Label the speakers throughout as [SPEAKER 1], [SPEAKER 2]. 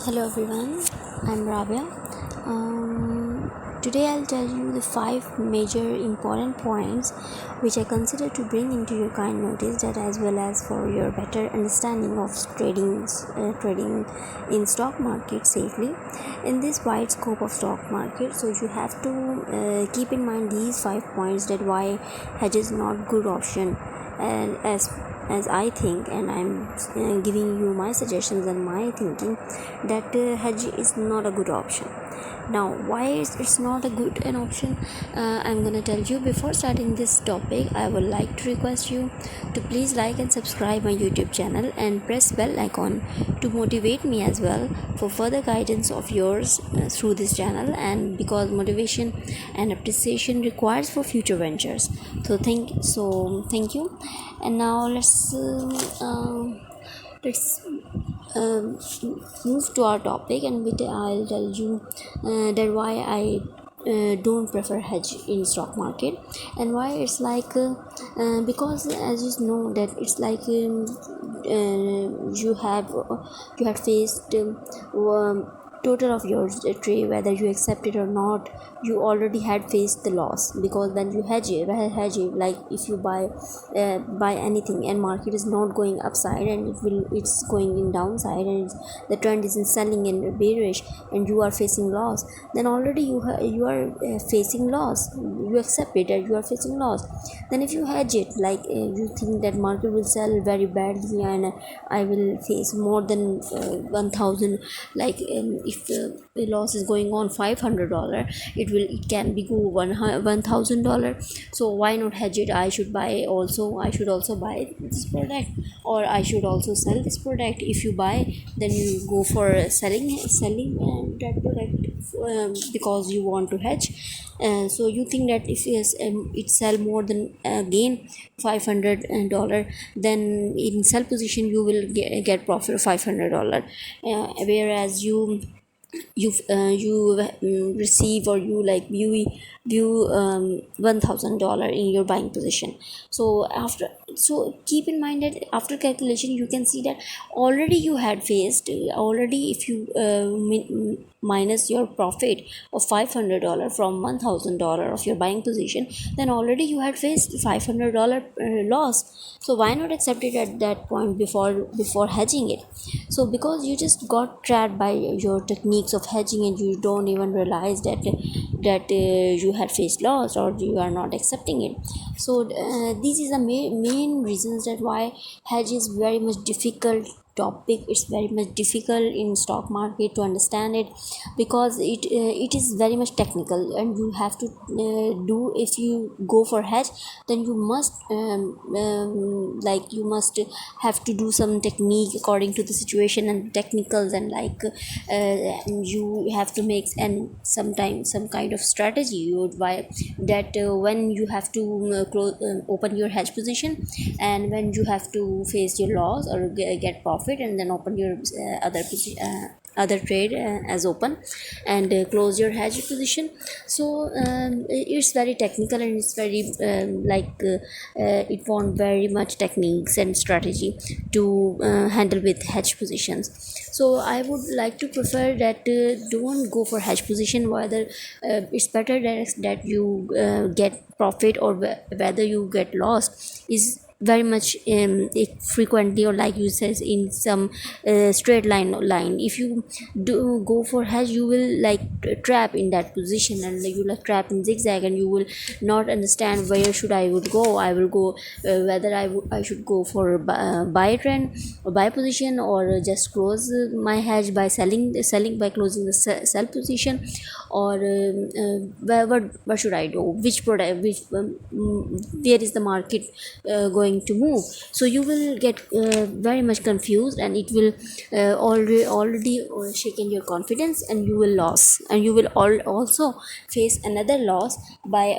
[SPEAKER 1] Hello everyone, I'm Rabia. Today I'll tell you the 5 major important points which I consider to bring into your kind notice, that as well as for your better understanding of trading in stock market safely in this wide scope of stock market. So you have to keep in mind these 5 points, that why hedge is not good option, and as I think, and I'm giving you my suggestions and my thinking, that hedge is not a good option. Now, why is it's not a good an option? I'm gonna tell you. Before starting this topic, I would like to request you to please like and subscribe my YouTube channel and press bell icon to motivate me as well for further guidance of yours through this channel, and because motivation and appreciation requires for future ventures. Thank you. And now let's move to our topic, and I'll tell you that why I don't prefer hedge in stock market, and why it's like because as you know that it's like you have faced total of your trade, whether you accept it or not, you already had faced the loss, because when you hedge it, like if you buy anything and market is not going upside and it's going in downside, and the trend is in selling in bearish, and you are facing loss, then already you are facing loss. You accept it that you are facing loss. Then if you hedge it, like you think that market will sell very badly and I will face more than 1000, like if the loss is going on $500, it can be go $1000. So why not hedge it? I should also buy this product, or I should also sell this product. If you buy, then you go for selling that product because you want to hedge. So you think that if it sell more than gain $500, then in sell position you will get profit of $500, whereas you receive, or you like view $1000 in your buying position. So keep in mind that after calculation you can see that already you had faced, already if you minus your profit of $500 from $1000 of your buying position, then already you had faced $500 loss. So why not accept it at that point before hedging it? So because you just got trapped by your techniques of hedging, and you don't even realize that you had faced loss, or you are not accepting it. So this is the main reasons that why hedge is very much difficult topic. It's very much difficult in stock market to understand it, because it is very much technical, and you have to do, if you go for hedge, then you must you must have to do some technique according to the situation and technicals, and you have to make and sometimes some kind of strategy you would buy that when you have to open your hedge position, and when you have to face your loss or get profit, and then open your other trade as open, and close your hedge position. So it's very technical, and it's very it want very much techniques and strategy to handle with hedge positions. So I would like to prefer that don't go for hedge position, whether it's better that you get profit, or whether you get lost is very much frequently, or like you says, in some straight line. If you do go for hedge, you will like trap in that position, and you like trap in zigzag, and you will not understand where should I would go. I will go whether I should go for buy trend or buy position, or just close my hedge by selling by closing the sell position, or what should I do, which product, where is the market going to move. So you will get very much confused, and it will already shaken your confidence, and you will also face another loss by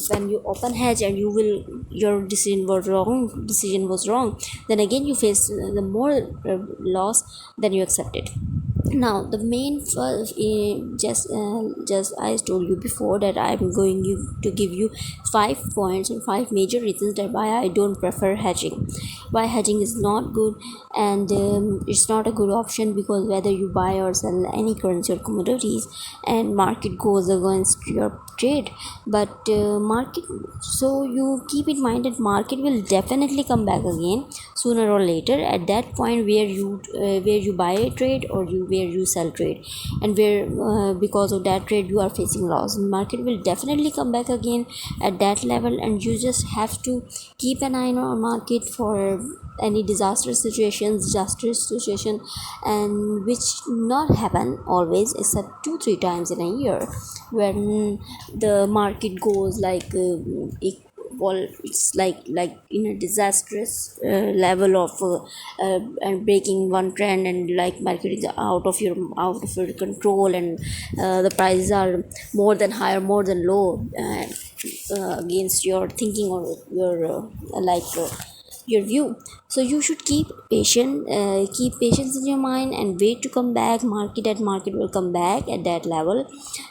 [SPEAKER 1] when you open hedge, and your decision was wrong, then again you face the more loss than you accepted. Now the main first, just I told you before that I'm going to give you 5 points and 5 major reasons that why I don't prefer hedging, why hedging is not good, and it's not a good option, because whether you buy or sell any currency or commodities and market goes against your trade, but market, so you keep in mind that market will definitely come back again sooner or later at that point where you buy a trade or where you sell trade, and where because of that trade you are facing loss. Market will definitely come back again at that level, and you just have to keep an eye on market for any disastrous situation, and which not happen always except 2-3 times in a year, when the market goes like well, it's like in a disastrous level of and breaking one trend, and like market is out of your control, and the prices are more than higher, more than low, against your thinking or your view. So you should keep patience in your mind and wait to come back. Market will come back at that level.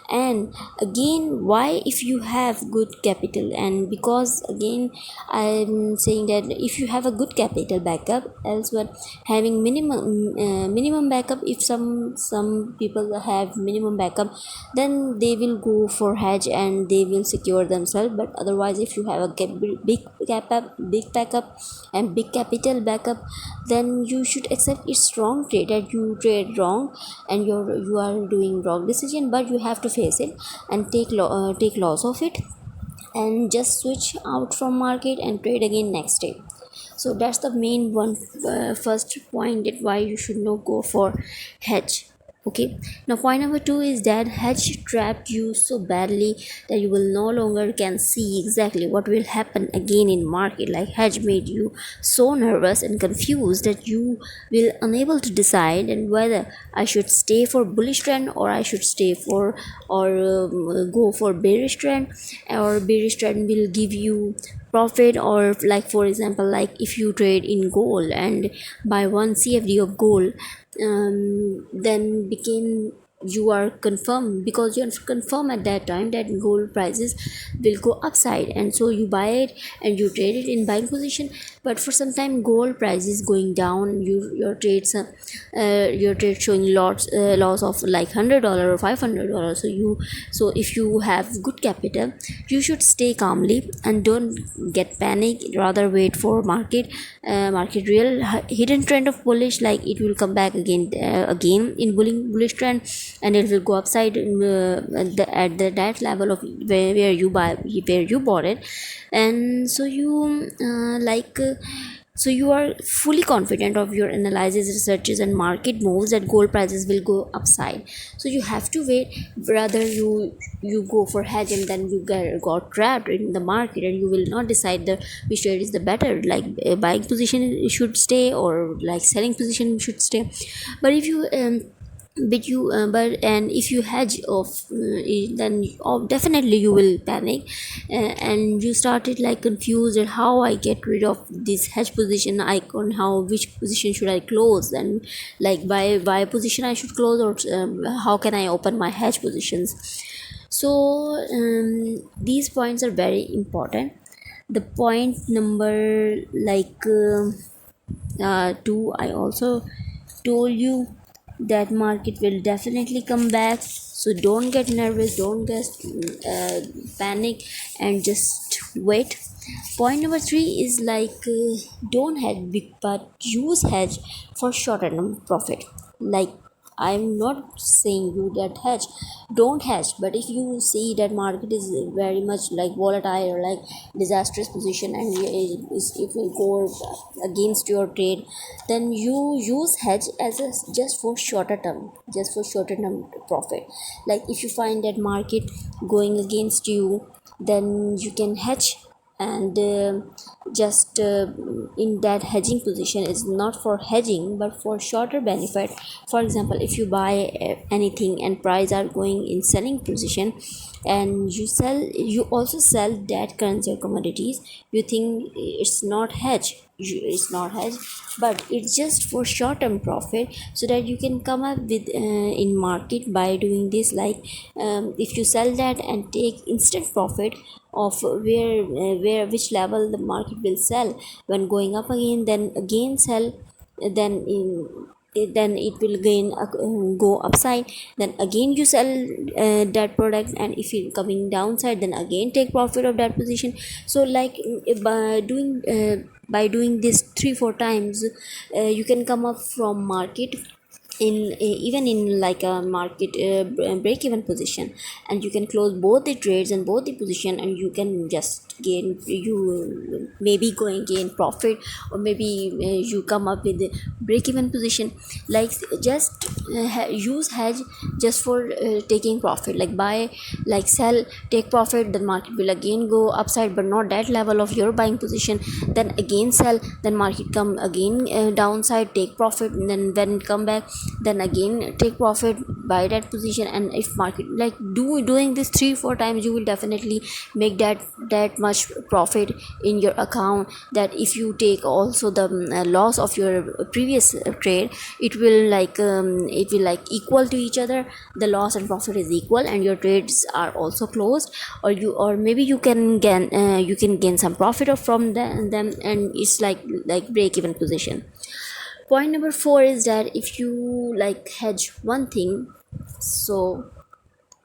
[SPEAKER 1] And again, why, if you have good capital, and because again I'm saying that if you have a good capital backup, elsewhere having minimum backup, if some people have minimum backup, then they will go for hedge and they will secure themselves. But otherwise, if you have a big backup and big capital backup, then you should accept it's wrong trade, that you trade wrong and you are doing wrong decision, but you have to face it and take loss of it, and just switch out from market and trade again next day. So that's the main one, first point, that why you should not go for hedge. Okay, now point number two is that hedge trapped you so badly that you will no longer can see exactly what will happen again in market. Like hedge made you so nervous and confused that you will unable to decide and whether I should stay for bullish trend, or I should stay for or go for bearish trend, or bearish trend will give you profit. Or like for example, like if you trade in gold and buy one CFD of gold, then became you are confirmed, because you are confirmed at that time that gold prices will go upside, and so you buy it and you trade it in buying position. But for some time gold price is going down, your trade showing loss of like $100 or $500. So if you have good capital, you should stay calmly and don't get panic, rather wait for market real hidden trend of bullish, like it will come back again in bullish trend, and it will go upside that level of where you bought it. And so you are fully confident of your analysis, researches and market moves that gold prices will go upside. So you have to wait, rather you go for hedge and then got trapped in the market, and you will not decide which trade is the better, like buying position should stay or like selling position should stay. But if you and if you hedge off, then definitely you will panic, and you started like confused at how I get rid of this hedge position icon, how which position should I close, and like by position I should close, or how can I open my hedge positions. So these points are very important. The point number two, I also told you that market will definitely come back, so don't get nervous, don't get panic, and just wait. Point number three is don't hedge big, but use hedge for short term profit. Like, I'm not saying you that hedge, don't hedge, but if you see that market is very much like volatile or like disastrous position, and it will go against your trade, then you use hedge as a just for shorter term profit. Like if you find that market going against you, then you can hedge and just in that hedging position is not for hedging but for shorter benefit. For example, if you buy anything and price are going in selling position, and you also sell that currency or commodities, you think it's not hedge, it's not hedge, but it's just for short term profit, so that you can come up with in market by doing this. Like if you sell that and take instant profit of where which level the market will sell, when going up again, then again sell, then then it will again go upside, then again you sell that product, and if it coming downside, then again take profit of that position. So like by doing this 3-4 times, you can come up from market in even in like a market break even position, and you can close both the trades and both the position, and you can just gain, you maybe going gain profit, or maybe you come up with the break even position. Like just use hedge just for taking profit, like buy, like sell, take profit, the market will again go upside but not that level of your buying position, then again sell, then market come again downside, take profit, and then when it come back, then again take profit by that position. And if market like doing this 3-4 times, you will definitely make that much profit in your account, that if you take also the loss of your previous trade, it will like equal to each other, the loss and profit is equal, and your trades are also closed, or maybe you can gain some profit from them, and it's like break even position. Point number 4 is that if you like hedge one thing, so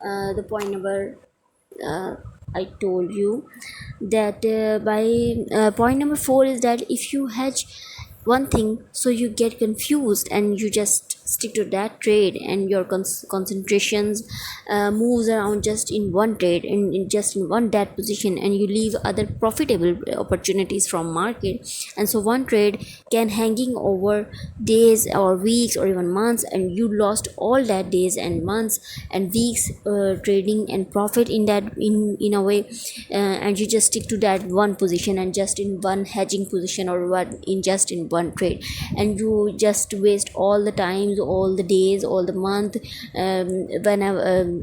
[SPEAKER 1] the point number I told you that by point number 4 is that if you hedge one thing, so you get confused and you just stick to that trade, and your concentrations moves around just in one trade, in just in one that position, and you leave other profitable opportunities from market. And so one trade can hanging over days or weeks or even months, and you lost all that days and months and weeks trading and profit in that in a way, and you just stick to that one position and just in one hedging position, or one in just in one trade, and you just waste all the times, all the days, all the month, whenever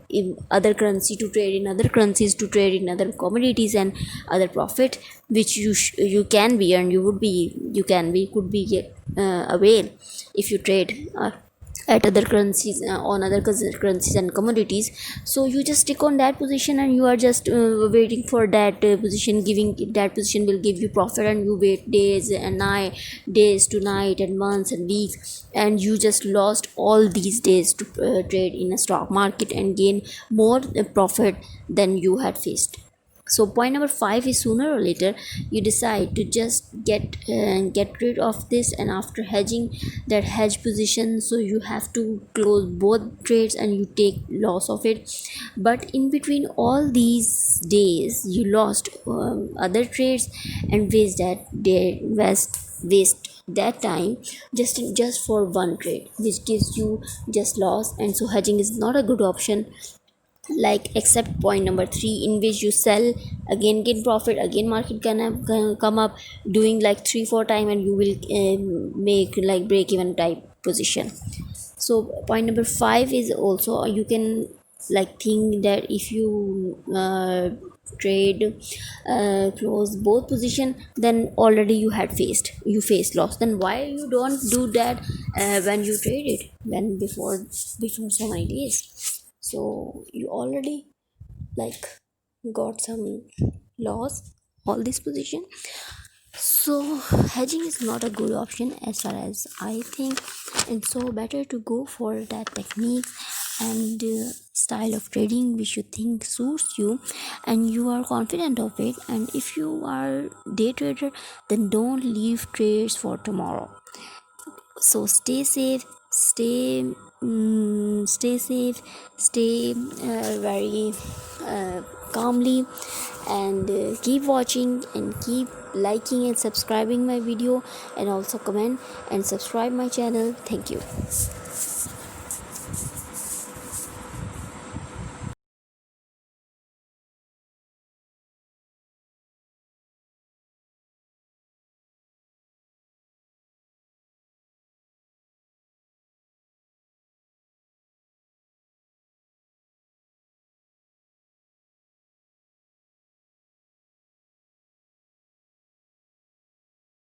[SPEAKER 1] in other currency to trade in other currencies, to trade in other commodities and other profit, which you can be, and you can be could be avail if you trade at other currencies, on other currencies and commodities. So you just stick on that position, and you are just waiting for that position, giving that position will give you profit, and you wait days to night and months and weeks, and you just lost all these days to trade in a stock market and gain more profit than you had faced. So point number 5 is sooner or later you decide to just get rid of this, and after hedging that hedge position, so you have to close both trades and you take loss of it. But in between all these days you lost other trades and waste that time just for one trade, which gives you just loss. And so hedging is not a good option, like except point number 3, in which you sell, again get profit, again market can come up, doing like 3-4 time, and you will make like break even type position. So point number 5 is also, you can like think that if you trade close both position, then already you faced loss, then why you don't do that when you trade it, when before so many days, so you already like got some loss all this position. So hedging is not a good option as far as I think, and so better to go for that technique and style of trading which you think suits you and you are confident of it. And if you are day trader, then don't leave trades for tomorrow. So stay safe, stay very calmly, and keep watching and keep liking and subscribing my video, and also comment and subscribe my channel. Thank you.